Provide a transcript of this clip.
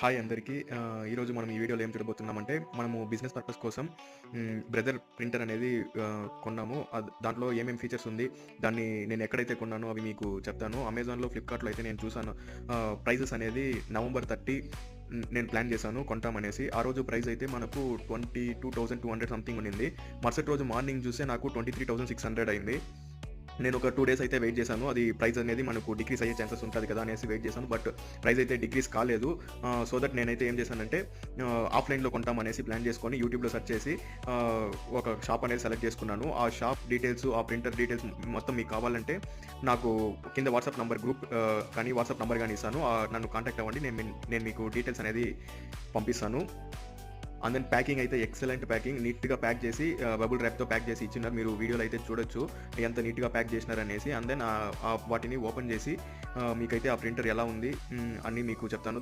Hi అందరికీ. ఈరోజు మనం ఈ వీడియోలో ఏం చూడబోతున్నామంటే, మనము బిజినెస్ పర్పస్ కోసం బ్రదర్ ప్రింటర్ అనేది కొన్నాము. దాంట్లో ఏమేం ఫీచర్స్ ఉంది, దాన్ని నేను ఎక్కడైతే కొన్నానో అవి మీకు చెప్తాను. అమెజాన్‌లో, ఫ్లిప్‌కార్ట్‌లో అయితే నేను చూసాను. ప్రైజెస్ అనేది నవంబర్ 30 నేను ప్లాన్ చేశాను కొంటామనేసి. ఆ రోజు ప్రైస్ అయితే మనకు 22,200 సంథింగ్ ఉండింది. మరుసటి రోజు మార్నింగ్ చూస్తే నాకు 23,600 అయింది. నేను ఒక 2 డేస్ అయితే వెయిట్ చేశాను. అది ప్రైస్ అనేది మనకు డిక్రీజ్ అయ్యే ఛాన్సెస్ ఉంటది కదా అనేసి వెయిట్ చేశాను. బట్ ప్రైస్ అయితే డిక్రీజ్ కాలేదు. సో దట్ నేనైతే ఏం చేశానంటే ఆఫ్‌లైన్‌లో కొంటామనేసి ప్లాన్ చేసుకొని యూట్యూబ్‌లో సెర్చ్ చేసి ఒక షాప్ అనేది సెలెక్ట్ చేసుకున్నాను. ఆ షాప్ డీటెయిల్స్, ఆ ప్రింటర్ డీటెయిల్స్ మొత్తం మీకు కావాలంటే నాకు కింద వాట్సాప్ నంబర్ గ్రూప్ కానీ వాట్సాప్ నంబర్ గాని ఇస్తాను. నన్ను కాంటాక్ట్ అవ్వండి. నేను మీకు డీటెయిల్స్ అనేది పంపిస్తాను. అండ్ దెన్ ప్యాకింగ్ అయితే ఎక్సలెంట్ ప్యాకింగ్. నీట్‌గా ప్యాక్ చేసి బబుల్ ర్యాప్‌తో ప్యాక్ చేసి ఇచ్చినారు. మీరు వీడియోలో అయితే చూడొచ్చు ఎంత నీట్‌గా ప్యాక్ చేసినారనేసి. అండ్ దెన్ వాటిని ఓపెన్ చేసి మీకైతే ఆ ప్రింటర్ ఎలా ఉంది అన్నీ మీకు చెప్తాను.